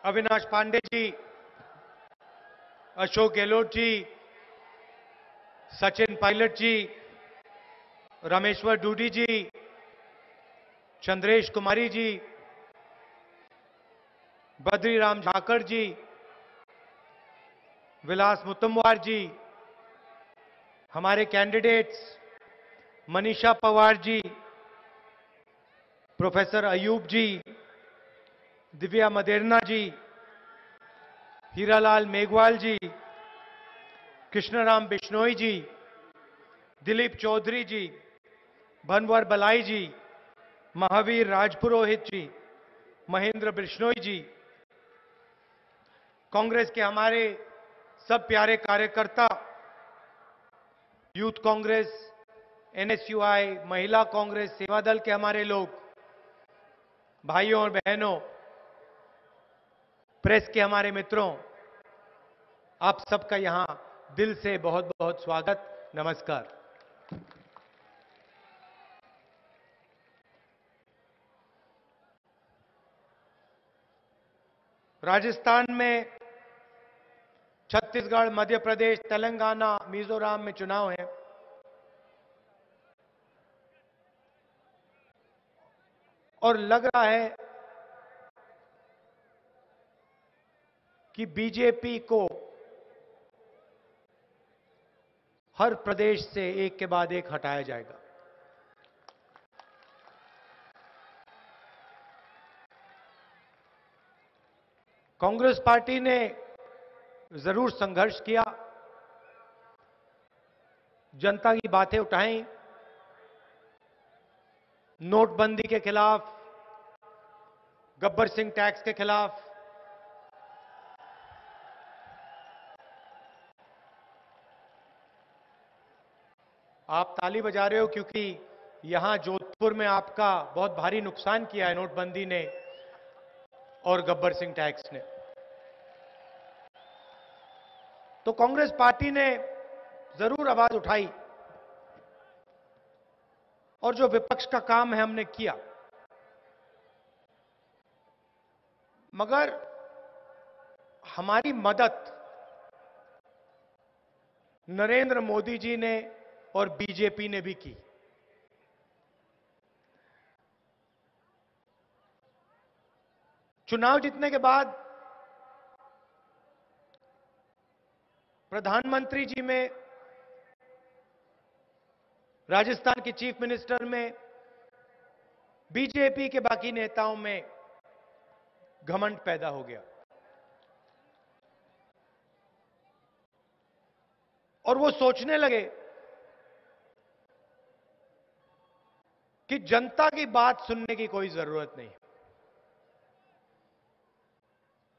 अविनाश पांडे जी, अशोक गहलोत जी, सचिन पायलट जी, रामेश्वर डूडी जी, चंद्रेश कुमारी जी, बद्रीराम झाकड़ जी, विलास मुत्तमवार जी, हमारे candidates Manisha Pawar ji, professor Ayub जी, दिव्या मदेरना जी, हीरालाल मेघवाल जी, कृष्णराम बिश्नोई जी, दिलीप चौधरी जी, भनवर बलाई जी, महावीर राजपुरोहित जी, महेंद्र बिश्नोई जी, कांग्रेस के हमारे सब प्यारे कार्यकर्ता, यूथ कांग्रेस, एनएसयूआई, महिला कांग्रेस, सेवा दल के हमारे लोग, भाइयों और बहनों, प्रेस के हमारे मित्रों, आप सबका यहां दिल से बहुत बहुत स्वागत, नमस्कार। राजस्थान में, छत्तीसगढ़, मध्य प्रदेश, तेलंगाना, मिजोरम में चुनाव है और लग रहा है कि बीजेपी को हर प्रदेश से एक के बाद एक हटाया जाएगा। कांग्रेस पार्टी ने जरूर संघर्ष किया, जनता की बातें उठाई, नोटबंदी के खिलाफ, गब्बर सिंह टैक्स के खिलाफ, आप ताली बजा रहे हो क्योंकि यहां जोधपुर में आपका बहुत भारी नुकसान किया है नोटबंदी ने और गब्बर सिंह टैक्स ने। तो कांग्रेस पार्टी ने जरूर आवाज उठाई और जो विपक्ष का काम है हमने किया, मगर हमारी मदद नरेंद्र मोदी जी ने और बीजेपी ने भी की। चुनाव जीतने के बाद प्रधानमंत्री जी में, राजस्थान के चीफ मिनिस्टर में, बीजेपी के बाकी नेताओं में घमंड पैदा हो गया और वो सोचने लगे कि जनता की बात सुनने की कोई जरूरत नहीं।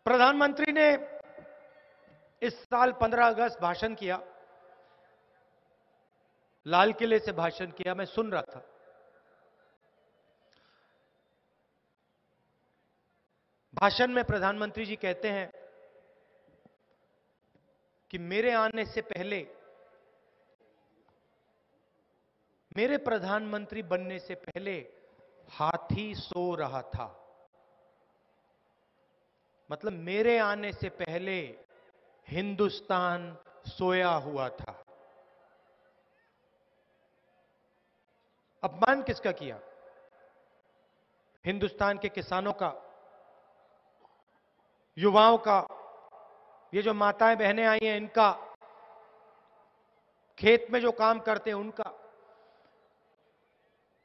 प्रधानमंत्री ने इस साल 15 अगस्त भाषण किया, लाल किले से भाषण किया, मैं सुन रहा था। भाषण में प्रधानमंत्री जी कहते हैं कि मेरे आने से पहले, मेरे प्रधानमंत्री बनने से पहले हाथी सो रहा था। मतलब मेरे आने से पहले हिंदुस्तान सोया हुआ था। अपमान किसका किया? हिंदुस्तान के किसानों का, युवाओं का, ये जो माताएं बहनें आई हैं इनका, खेत में जो काम करते हैं उनका।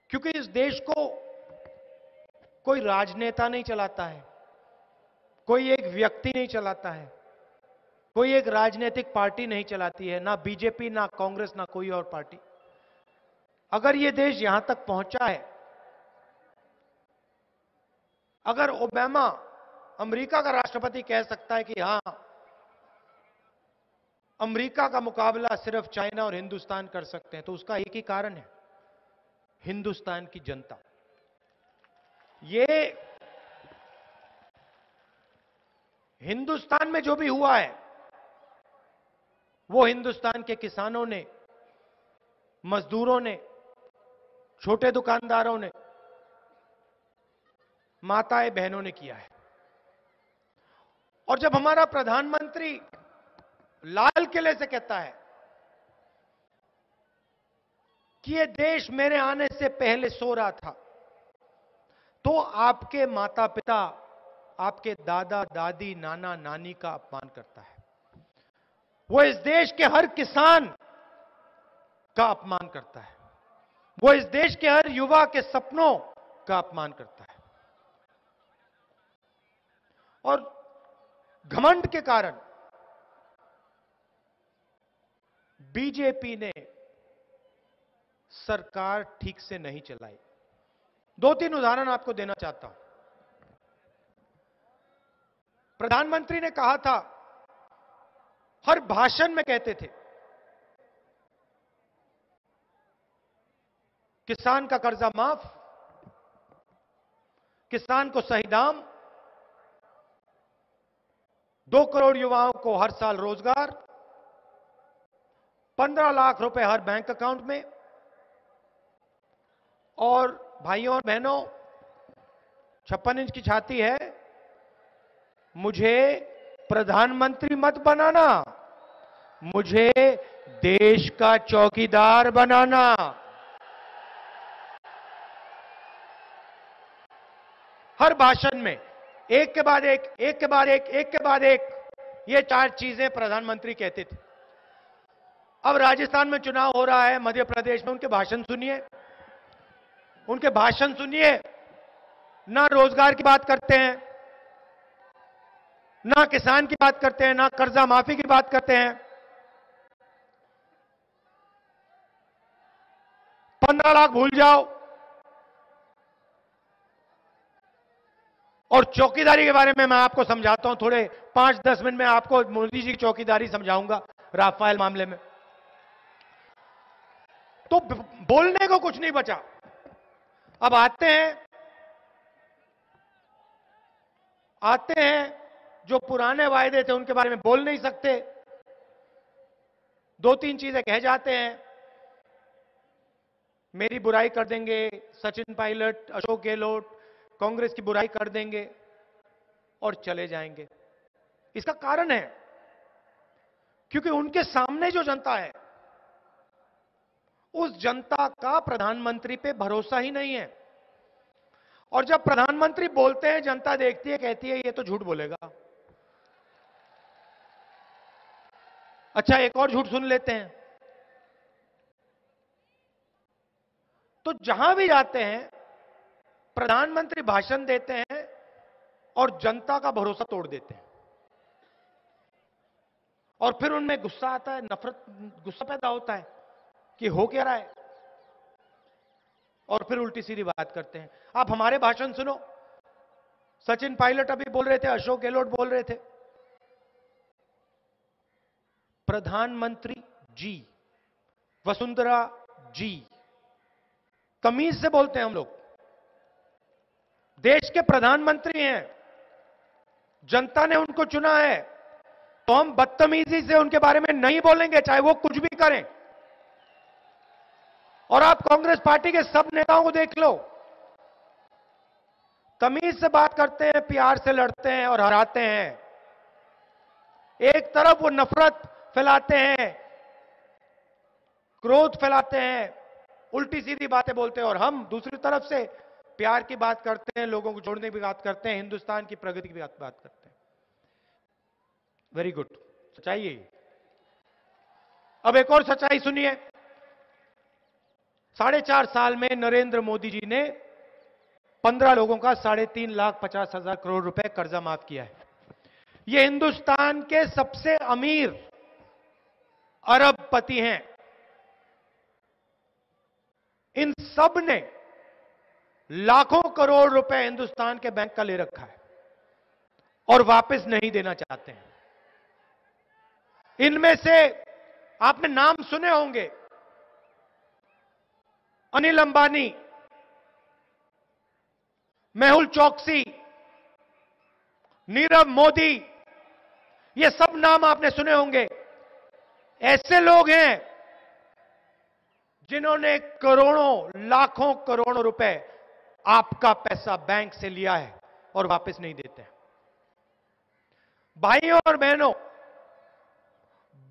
क्योंकि इस देश को कोई राजनेता नहीं चलाता है, कोई एक व्यक्ति नहीं चलाता है, कोई एक राजनीतिक पार्टी नहीं चलाती है, ना बीजेपी, ना कांग्रेस, ना कोई और पार्टी। अगर यह देश यहां तक पहुंचा है, अगर ओबामा अमेरिका का राष्ट्रपति कह सकता है कि हां, अमेरिका का मुकाबला सिर्फ चाइना और हिंदुस्तान कर सकते हैं, तो उसका एक ही कारण है, हिंदुस्तान की जनता। ये हिंदुस्तान में जो भी हुआ है वो हिंदुस्तान के किसानों ने, मजदूरों ने, छोटे दुकानदारों ने, माताएं बहनों ने किया है। और जब हमारा प्रधानमंत्री लाल किले से कहता है कि ये देश मेरे आने से पहले सो रहा था, तो आपके माता पिता, आपके दादा दादी, नाना नानी का अपमान करता है। वो इस देश के हर किसान का अपमान करता है। वो इस देश के हर युवा के सपनों का अपमान करता है। और घमंड के कारण बीजेपी ने सरकार ठीक से नहीं चलाई। दो तीन उदाहरण आपको देना चाहता हूं। प्रधानमंत्री ने कहा था, हर भाषण में कहते थे, किसान का कर्जा माफ, किसान को सही दाम, 2 करोड़ युवाओं को हर साल रोजगार, 15 लाख रुपए हर बैंक अकाउंट में। और भाइयों और बहनों, 56 इंच की छाती है, मुझे प्रधानमंत्री मत बनाना, मुझे देश का चौकीदार बनाना। हर भाषण में एक के बाद एक, एक के बाद एक, एक के बाद एक, ये 4 चीजें प्रधानमंत्री कहते थे। अब राजस्थान में चुनाव हो रहा है, मध्य प्रदेश में, उनके भाषण सुनिए, उनके भाषण सुनिए। ना रोजगार की बात करते हैं, ना किसान की बात करते हैं, ना कर्जा माफी की बात करते हैं। 15 लाख भूल जाओ। और चौकीदारी के बारे में मैं आपको समझाता हूं, थोड़े 5-10 मिनट में आपको मोदी जी की चौकीदारी समझाऊंगा राफेल मामले में। तो बोलने को कुछ नहीं बचा। अब आते हैं जो पुराने वायदे थे उनके बारे में बोल नहीं सकते, 2-3 चीजें कह जाते हैं, मेरी बुराई कर देंगे, सचिन पायलट, अशोक गहलोत, कांग्रेस की बुराई कर देंगे और चले जाएंगे। इसका कारण है क्योंकि उनके सामने जो जनता है, उस जनता का प्रधानमंत्री पे भरोसा ही नहीं है। और जब प्रधानमंत्री बोलते हैं, जनता देखती है, कहती है ये तो झूठ बोलेगा। अच्छा, एक और झूठ सुन लेते हैं। तो जहां भी जाते हैं, प्रधानमंत्री भाषण देते हैं और जनता का भरोसा तोड़ देते हैं। और फिर उनमें गुस्सा आता है, नफरत, गुस्सा पैदा होता है कि हो क्या रहा है, और फिर उल्टी सीधी बात करते हैं। आप हमारे भाषण सुनो, सचिन पायलट अभी बोल रहे थे, अशोक गहलोत बोल रहे थे, प्रधानमंत्री जी, वसुंधरा जी, तमीज से बोलते हैं हम लोग। देश के प्रधानमंत्री हैं, जनता ने उनको चुना है, तो हम बदतमीजी से उनके बारे में नहीं बोलेंगे, चाहे वो कुछ भी करें। और आप कांग्रेस पार्टी के सब नेताओं को देख लो, तमीज से बात करते हैं, प्यार से लड़ते हैं और हराते हैं। एक तरफ वो नफरत फैलाते हैं, क्रोध फैलाते हैं, उल्टी सीधी बातें बोलते हैं, और हम दूसरी तरफ से प्यार की बात करते हैं, लोगों को जोड़ने की बात करते हैं, हिंदुस्तान की प्रगति की बात करते हैं। वेरी गुड, सच्चाई है। अब एक और सच्चाई सुनिए। 4.5 साल में नरेंद्र मोदी जी ने 15 लोगों का 3,50,000 करोड़ रुपए कर्जा माफ किया है। ये हिंदुस्तान के सबसे अमीर अरबपति हैं। इन सब ने लाखों करोड़ रुपए हिंदुस्तान के बैंक का ले रखा है और वापस नहीं देना चाहते हैं। इनमें से आपने नाम सुने होंगे, अनिल अंबानी, मेहुल चोकसी, नीरव मोदी, ये सब नाम आपने सुने होंगे। ऐसे लोग हैं जिन्होंने करोड़ों, लाखों करोड़ों रुपए आपका पैसा बैंक से लिया है और वापस नहीं देते हैं। भाइयों और बहनों,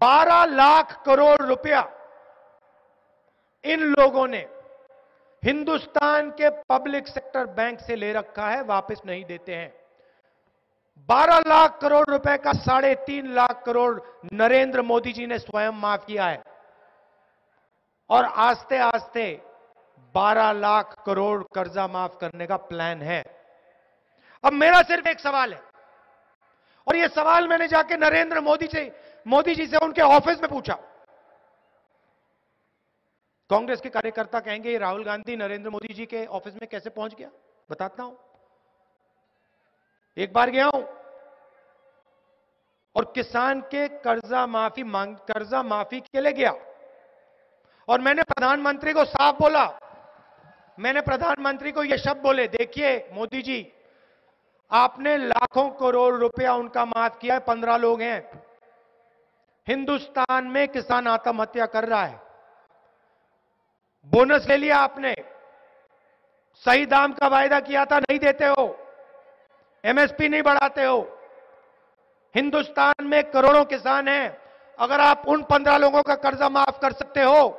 12 लाख करोड़ रुपया इन लोगों ने हिंदुस्तान के पब्लिक सेक्टर बैंक से ले रखा है, वापस नहीं देते हैं। 12 लाख करोड़ रुपए का 3.5 लाख करोड़ नरेंद्र मोदी जी ने स्वयं माफ किया है और आस्ते आस्ते 12 लाख करोड़ कर्जा माफ करने का प्लान है। अब मेरा सिर्फ एक सवाल है और यह सवाल मैंने जाके नरेंद्र मोदी जी से उनके ऑफिस में पूछा। कांग्रेस के कार्यकर्ता कहेंगे राहुल गांधी नरेंद्र मोदी जी के ऑफिस में कैसे पहुंच गया? बताता हूं। एक बार गया हूं और किसान के कर्जा माफी के लिए गया और मैंने प्रधानमंत्री को साफ बोला, मैंने प्रधानमंत्री को यह शब्द बोले, देखिए मोदी जी, आपने लाखों करोड़ रुपया उनका माफ किया है, 15 लोग हैं। हिंदुस्तान में किसान आत्महत्या कर रहा है, बोनस ले लिया आपने, सही दाम का वायदा किया था नहीं देते हो, एमएसपी नहीं बढ़ाते हो। हिंदुस्तान में करोड़ों किसान हैं, अगर आप उन 15 लोगों का कर्जा माफ कर सकते हो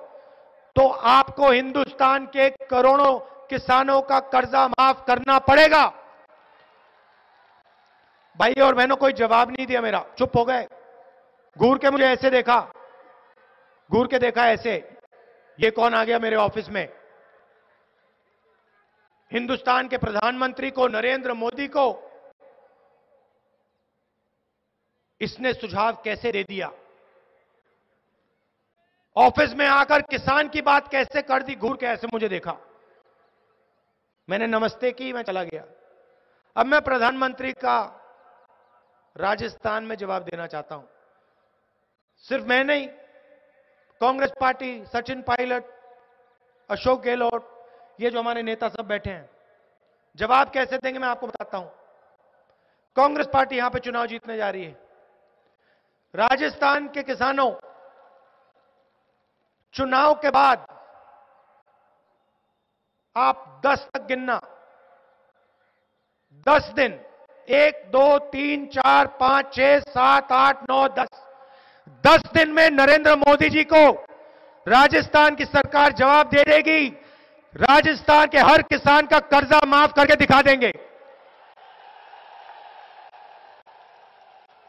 तो आपको हिंदुस्तान के करोड़ों किसानों का कर्जा माफ करना पड़ेगा। भाई और बहनों, कोई जवाब नहीं दिया मेरा, चुप हो गए, घूर के मुझे ऐसे देखा, घूर के देखा ऐसे, ये कौन आ गया मेरे ऑफिस में? हिंदुस्तान के प्रधानमंत्री को, नरेंद्र मोदी को इसने सुझाव कैसे दे दिया? ऑफिस में आकर किसान की बात कैसे कर दी? घूर के ऐसे मुझे देखा, मैंने नमस्ते की, मैं चला गया। अब मैं प्रधानमंत्री का राजस्थान में जवाब देना चाहता हूं। सिर्फ मैं नहीं, कांग्रेस पार्टी, सचिन पायलट, अशोक गहलोत, ये जो हमारे नेता सब बैठे हैं, जवाब कैसे देंगे मैं आपको बताता हूं। कांग्रेस पार्टी यहां पे चुनाव जीतने जा रही है। राजस्थान के किसानों, चुनाव के बाद आप 10 तक गिनना, 10 दिन, 1 2 3 4 5 6 7 8 9 10 दिन में नरेंद्र मोदी जी को राजस्थान की सरकार जवाब दे देगी। राजस्थान के हर किसान का कर्जा माफ करके दिखा देंगे।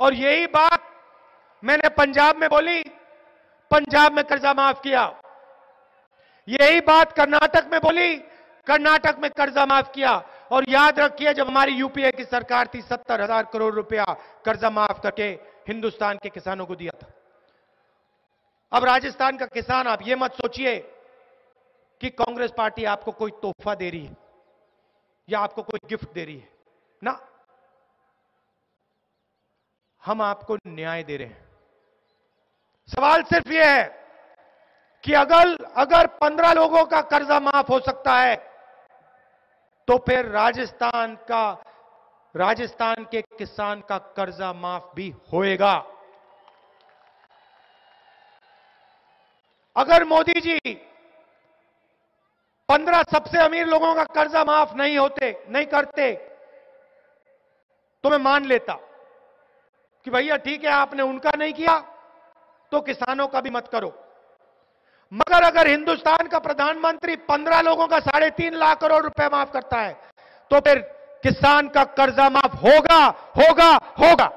और यही बात मैंने पंजाब में बोली, पंजाब में कर्जा माफ किया। यही बात कर्नाटक में बोली, कर्नाटक में कर्जा माफ किया। और याद रखिए, जब हमारी यूपीए की सरकार थी, 70,000 करोड़ रुपया कर्जा माफ करके हिंदुस्तान के किसानों को दिया था। अब राजस्थान का किसान, आप ये मत सोचिए कि कांग्रेस पार्टी आपको कोई तोहफा दे रही है या आपको कोई गिफ्ट दे रही है, ना, हम आपको न्याय दे रहे हैं। सवाल सिर्फ यह है कि अगर 15 लोगों का कर्जा माफ हो सकता है तो फिर राजस्थान के किसान का कर्जा माफ भी होएगा। अगर मोदी जी 15 सबसे अमीर लोगों का कर्जा माफ नहीं करते तो मैं मान लेता कि भैया ठीक है, आपने उनका नहीं किया तो किसानों का भी मत करो। मगर अगर हिंदुस्तान का प्रधानमंत्री 15 लोगों का 3.5 लाख करोड़ रुपए माफ करता है तो फिर किसान का कर्जा माफ होगा, होगा, होगा।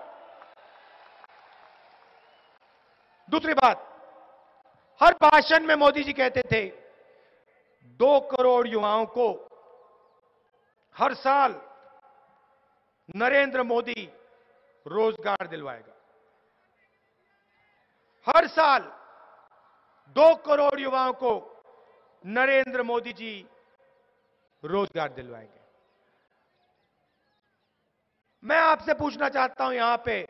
दूसरी बात, हर भाषण में मोदी जी कहते थे 2 करोड़ युवाओं को हर साल नरेंद्र मोदी रोजगार दिलवाएगा। हर साल 2 करोड़ युवाओं को नरेंद्र मोदी जी रोजगार दिलवाएंगे। मैं आपसे पूछना चाहता हूं, यहां पे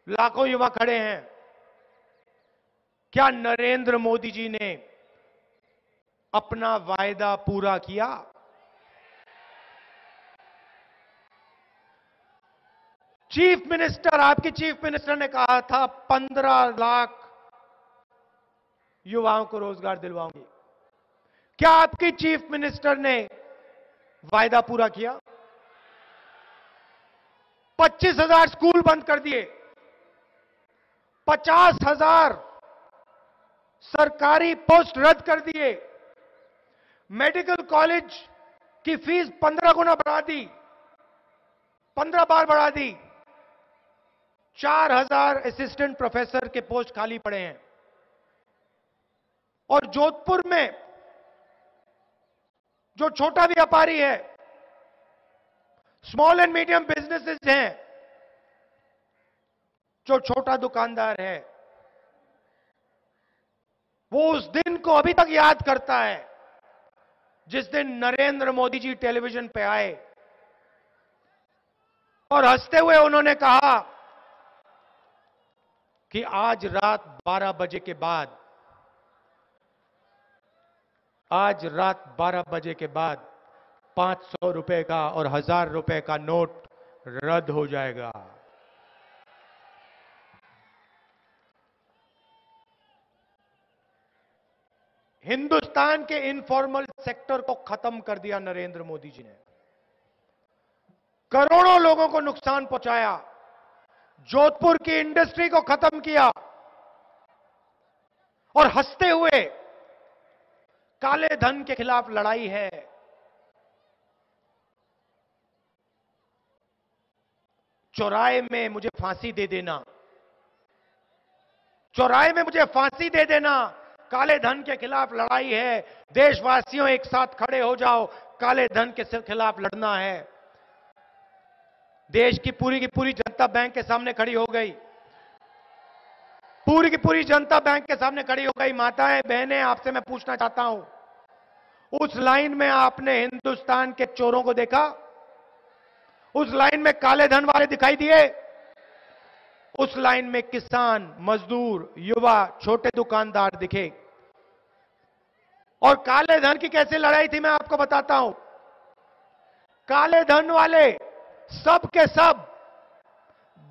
लाखों युवा खड़े हैं, क्या नरेंद्र मोदी जी ने अपना वायदा पूरा किया? चीफ मिनिस्टर, आपकी चीफ मिनिस्टर ने कहा था 15 लाख युवाओं को रोजगार दिलवाऊंगी। क्या आपकी चीफ मिनिस्टर ने वायदा पूरा किया? 25,000 स्कूल बंद कर दिए, 50,000 सरकारी पोस्ट रद्द कर दिए, मेडिकल कॉलेज की फीस 15 गुना बढ़ा दी, 15 बार बढ़ा दी, 4,000 असिस्टेंट प्रोफेसर के पोस्ट खाली पड़े हैं। और जोधपुर में जो छोटा व्यापारी है, स्मॉल एंड मीडियम बिजनेसेस हैं, जो छोटा दुकानदार है, वो उस दिन को अभी तक याद करता है जिस दिन नरेंद्र मोदी जी टेलीविजन पे आए और हंसते हुए उन्होंने कहा कि आज रात 12 बजे के बाद, आज रात 12 बजे के बाद 500 रुपए का और 1,000 रुपए का नोट रद्द हो जाएगा। हिंदुस्तान के इनफॉर्मल सेक्टर को खत्म कर दिया नरेंद्र मोदी जी ने, करोड़ों लोगों को नुकसान पहुंचाया, जोधपुर की इंडस्ट्री को खत्म किया और हंसते हुए काले धन के खिलाफ लड़ाई है। चौराहे में मुझे फांसी दे देना, चौराहे में मुझे फांसी दे देना, काले धन के खिलाफ लड़ाई है। देशवासियों एक साथ खड़े हो जाओ, काले धन के खिलाफ लड़ना है। देश की पूरी जनता बैंक के सामने खड़ी हो गई, पूरी की पूरी जनता बैंक के सामने खड़ी हो गई। माताएं बहनें, आपसे मैं पूछना चाहता हूं, उस लाइन में आपने हिंदुस्तान के चोरों को देखा? उस लाइन में काले धन वाले दिखाई दिए? उस लाइन में किसान, मजदूर, युवा, छोटे दुकानदार दिखे? और काले धन की कैसे लड़ाई थी मैं आपको बताता हूं। काले धन वाले सब के सब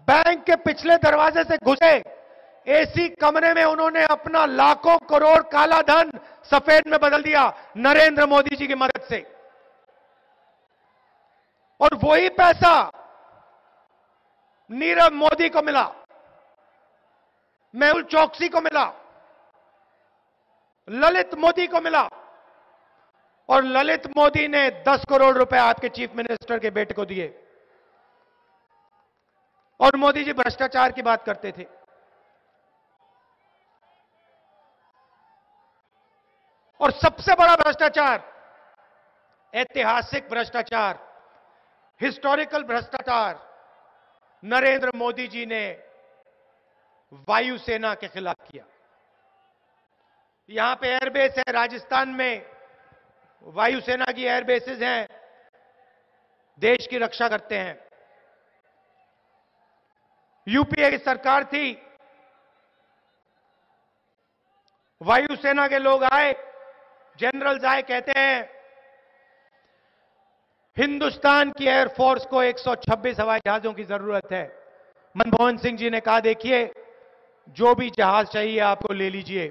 बैंक के पिछले दरवाजे से घुसे, एसी कमरे में उन्होंने अपना लाखों करोड़ काला धन सफेद में बदल दिया नरेंद्र मोदी जी की मदद से। और वही पैसा नीरव मोदी को मिला, मेहुल चौकसी को मिला, ललित मोदी को मिला। और ललित मोदी ने 10 करोड़ रुपए आपके चीफ मिनिस्टर के बेटे को दिए। और मोदी जी भ्रष्टाचार की बात करते थे। और सबसे बड़ा भ्रष्टाचार, ऐतिहासिक भ्रष्टाचार, हिस्टोरिकल भ्रष्टाचार नरेंद्र मोदी जी ने वायुसेना के खिलाफ किया। यहां पे एयरबेस है, राजस्थान में वायुसेना की एयरबेसेस हैं, देश की रक्षा करते हैं। यूपीए की सरकार थी, वायुसेना के लोग आए, जनरल्स आए, कहते हैं हिंदुस्तान की एयरफोर्स को 126 हवाई जहाजों की जरूरत है। मनमोहन सिंह जी ने कहा, देखिए जो भी जहाज चाहिए आपको ले लीजिए,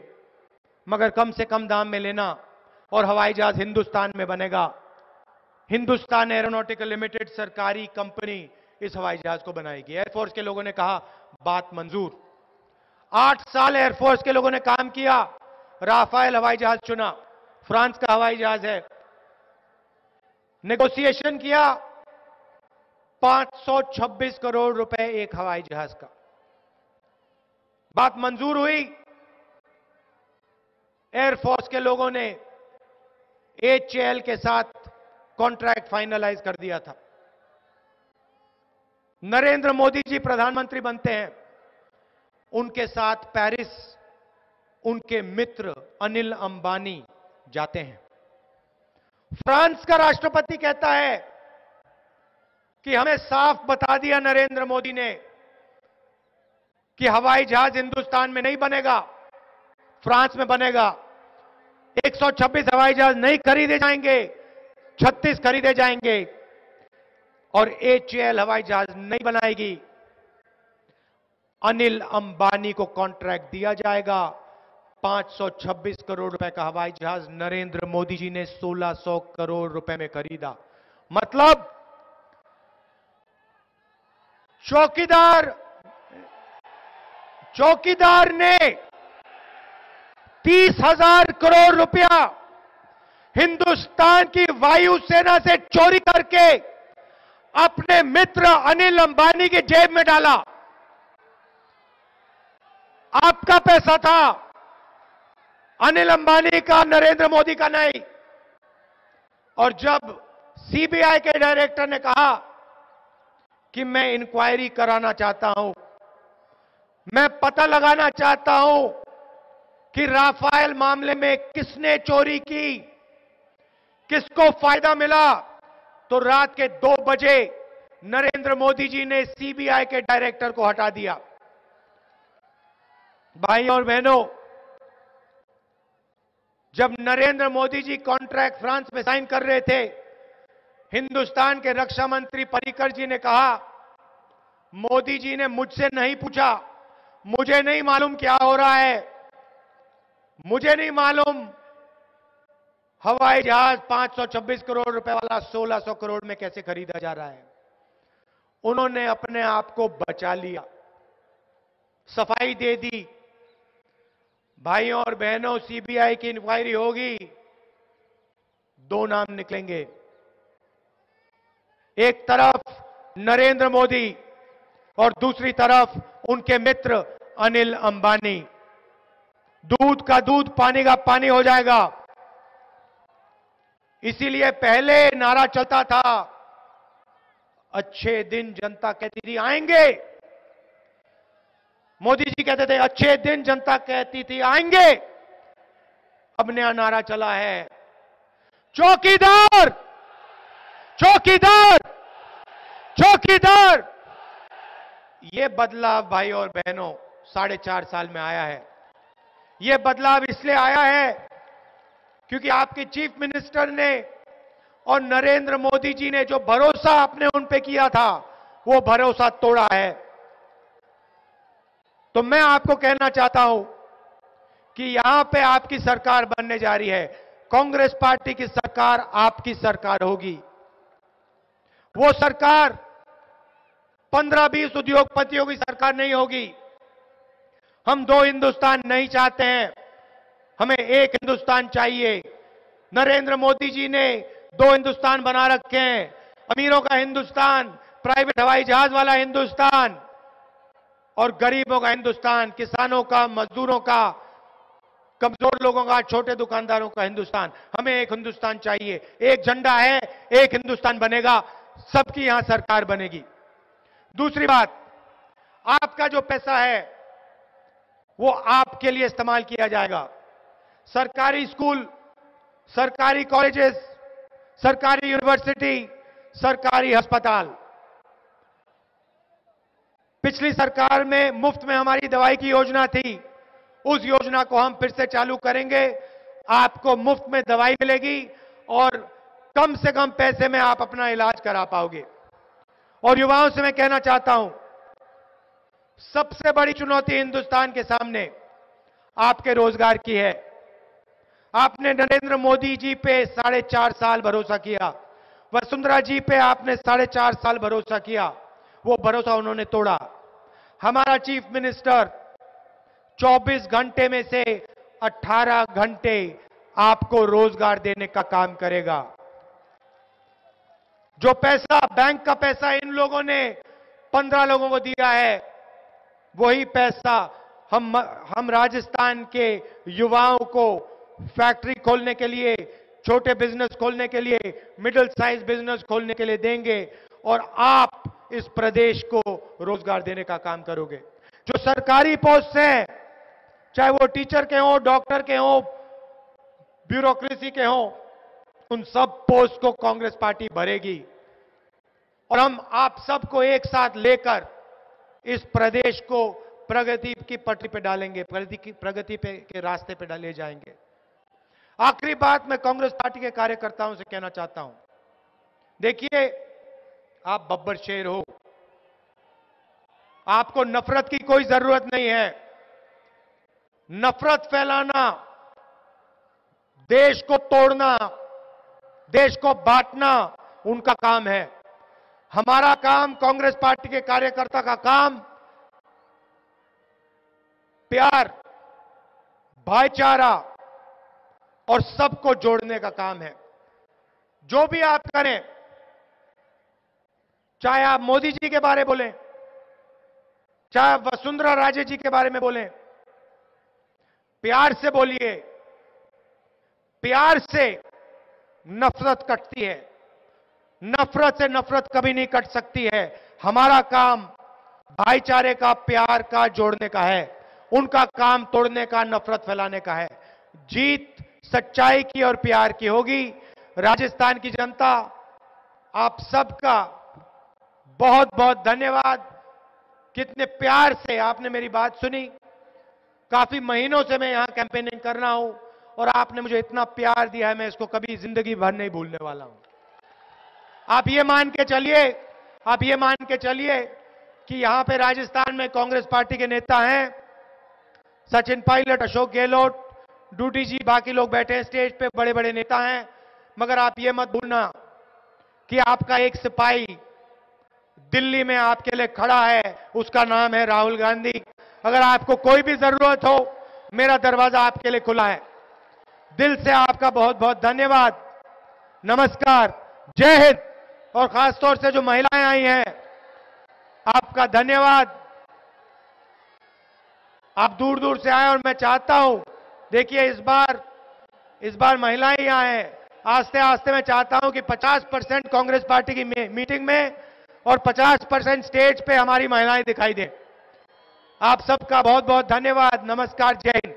मगर कम से कम दाम में लेना, और हवाई जहाज हिंदुस्तान में बनेगा। हिंदुस्तान एरोनॉटिकल लिमिटेड सरकारी कंपनी इस हवाई जहाज को बनाएगी। एयरफोर्स के लोगों ने कहा, बात मंजूर। 8 साल एयरफोर्स के लोगों ने काम किया, राफेल हवाई जहाज चुना, फ्रांस का हवाई जहाज है। नेगोशिएशन किया, 526 करोड़ रुपए एक हवाई जहाज का। बात मंजूर हुई। एयरफोर्स के लोगों ने एचएएल के साथ कॉन्ट्रैक्ट फाइनलाइज कर दिया था। नरेंद्र मोदी जी प्रधानमंत्री बनते हैं, उनके साथ पेरिस उनके मित्र अनिल अंबानी जाते हैं। फ्रांस का राष्ट्रपति कहता है कि हमें साफ बता दिया नरेंद्र मोदी ने कि हवाई जहाज हिंदुस्तान में नहीं बनेगा, फ्रांस में बनेगा। 126 हवाई जहाज नहीं खरीदे जाएंगे, 36 खरीदे जाएंगे, और एचएएल हवाई जहाज नहीं बनाएगी। अनिल अंबानी को कॉन्ट्रैक्ट दिया जाएगा। 526 करोड़ रुपए का हवाई जहाज नरेंद्र मोदी जी ने 1600 करोड़ रुपए में खरीदा। मतलब चौकीदार ने 30,000 करोड़ रुपया हिंदुस्तान की वायुसेना से चोरी करके अपने मित्र अनिल अंबानी की जेब में डाला। आपका पैसा था, अनिल अंबानी का, नरेंद्र मोदी का नहीं। और जब सीबीआई के डायरेक्टर ने कहा कि मैं इंक्वायरी कराना चाहता हूं, मैं पता लगाना चाहता हूं कि राफेल मामले में किसने चोरी की, किसको फायदा मिला, तो रात के 2 बजे नरेंद्र मोदी जी ने सीबीआई के डायरेक्टर को हटा दिया। भाई और बहनों, जब नरेंद्र मोदी जी कॉन्ट्रैक्ट फ्रांस में साइन कर रहे थे, हिंदुस्तान के रक्षा मंत्री पर्रिकर जी ने कहा, मोदी जी ने मुझसे नहीं पूछा, मुझे नहीं मालूम क्या हो रहा है, मुझे नहीं मालूम हवाई जहाज 526 करोड़ रुपए वाला 1600 करोड़ में कैसे खरीदा जा रहा है। उन्होंने अपने आप को बचा लिया, सफाई दे दी। भाइयों और बहनों, सीबीआई की इंक्वायरी होगी, 2 नाम निकलेंगे। एक तरफ नरेंद्र मोदी और दूसरी तरफ उनके मित्र अनिल अंबानी। दूध का दूध, पानी का पानी हो जाएगा। इसीलिए पहले नारा चलता था, अच्छे दिन जनता कहती थी आएंगे। मोदी जी कहते थे अच्छे दिन जनता कहती थी आएंगे। अब नया नारा चला है, चौकीदार चौकीदार चौकीदार। यह बदलाव भाई और बहनों 4.5 साल में आया है। यह बदलाव इसलिए आया है क्योंकि आपके चीफ मिनिस्टर ने और नरेंद्र मोदी जी ने जो भरोसा आपने उन पे किया था, वो भरोसा तोड़ा है। तो मैं आपको कहना चाहता हूं कि यहां पे आपकी सरकार बनने जा रही है। कांग्रेस पार्टी की सरकार आपकी सरकार होगी। वो सरकार 15-20 उद्योगपतियों की सरकार नहीं होगी। हम 2 हिंदुस्तान नहीं चाहते हैं, हमें एक हिंदुस्तान चाहिए। नरेंद्र मोदी जी ने 2 हिंदुस्तान बना रखे हैं, अमीरों का हिंदुस्तान, प्राइवेट हवाई जहाज वाला हिंदुस्तान, और गरीबों का हिंदुस्तान, किसानों का, मजदूरों का, कमजोर लोगों का, छोटे दुकानदारों का हिंदुस्तान। हमें एक हिंदुस्तान चाहिए। एक झंडा है, एक हिंदुस्तान बनेगा, सबकी यहां सरकार बनेगी। दूसरी बात, आपका जो पैसा है वो आपके लिए इस्तेमाल किया जाएगा। सरकारी स्कूल, सरकारी कॉलेजेस, सरकारी यूनिवर्सिटी, सरकारी अस्पताल। पिछली सरकार में मुफ्त में हमारी दवाई की योजना थी, उस योजना को हम फिर से चालू करेंगे। आपको मुफ्त में दवाई मिलेगी और कम से कम पैसे में आप अपना इलाज करा पाओगे। और युवाओं से मैं कहना चाहता हूं, सबसे बड़ी चुनौती हिंदुस्तान के सामने आपके रोजगार की है। आपने नरेंद्र मोदी जी पे 4.5 साल भरोसा किया, वसुंधरा जी पे आपने 4.5 साल भरोसा किया, वो भरोसा उन्होंने तोड़ा। हमारा चीफ मिनिस्टर 24 घंटे में से 18 घंटे आपको रोजगार देने का काम करेगा। जो पैसा, बैंक का पैसा इन लोगों ने 15 लोगों को दिया है, वही पैसा हम राजस्थान के युवाओं को फैक्ट्री खोलने के लिए, छोटे बिजनेस खोलने के लिए, मिडिल साइज बिजनेस खोलने के लिए देंगे और आप इस प्रदेश को रोजगार देने का काम करोगे। जो सरकारी पोस्ट हैं, चाहे वो टीचर के हों, डॉक्टर के हों, ब्यूरोक्रेसी के हों, उन सब पोस्ट को कांग्रेस पार्टी भरेगी और हम आप सबको एक साथ लेकर इस प्रदेश को प्रगति की पटरी पे डालेंगे, प्रगति पे के रास्ते पे ले जाएंगे। आखिरी बात मैं कांग्रेस पार्टी के कार्यकर्ताओं से कहना चाहता हूं, देखिए आप बब्बर शेर हो, आपको नफरत की कोई जरूरत नहीं है। नफरत फैलाना, देश को तोड़ना, देश को बांटना उनका काम है। हमारा काम, कांग्रेस पार्टी के कार्यकर्ता का काम प्यार, भाईचारा और सबको जोड़ने का काम है। जो भी आप करें, चाहे आप मोदी जी के बारे में बोलें, चाहे आप वसुंधरा राजे जी के बारे में बोलें, प्यार से बोलिए। प्यार से नफरत कटती है, नफरत से नफरत कभी नहीं कट सकती है। हमारा काम भाईचारे का, प्यार का, जोड़ने का है। उनका काम तोड़ने का, नफरत फैलाने का है। जीत सच्चाई की और प्यार की होगी। राजस्थान की जनता, आप सबका बहुत बहुत धन्यवाद। कितने प्यार से आपने मेरी बात सुनी। काफी महीनों से मैं यहां कैंपेनिंग कर रहा हूं और आपने मुझे इतना प्यार दिया है, मैं इसको कभी जिंदगी भर नहीं भूलने वाला हूं। आप ये मान के चलिए कि यहां पे राजस्थान में कांग्रेस पार्टी के नेता हैं, सचिन पायलट, अशोक गहलोत, डूडी जी, बाकी लोग बैठे हैं स्टेज पे, बड़े बड़े नेता हैं। मगर आप ये मत भूलना कि आपका एक सिपाही दिल्ली में आपके लिए खड़ा है, उसका नाम है राहुल गांधी। अगर आपको कोई भी जरूरत हो, मेरा दरवाजा आपके लिए खुला है। दिल से आपका बहुत बहुत धन्यवाद। नमस्कार, जय हिंद। और खासतौर से जो महिलाएं आई हैं, आपका धन्यवाद। आप दूर दूर से आए और मैं चाहता हूं, देखिए इस बार महिलाएं यहां हैं। आस्ते आस्ते मैं चाहता हूं कि 50% कांग्रेस पार्टी की मीटिंग में और 50% स्टेज पे हमारी महिलाएं दिखाई दें। आप सबका बहुत बहुत धन्यवाद। नमस्कार, जय हिंद।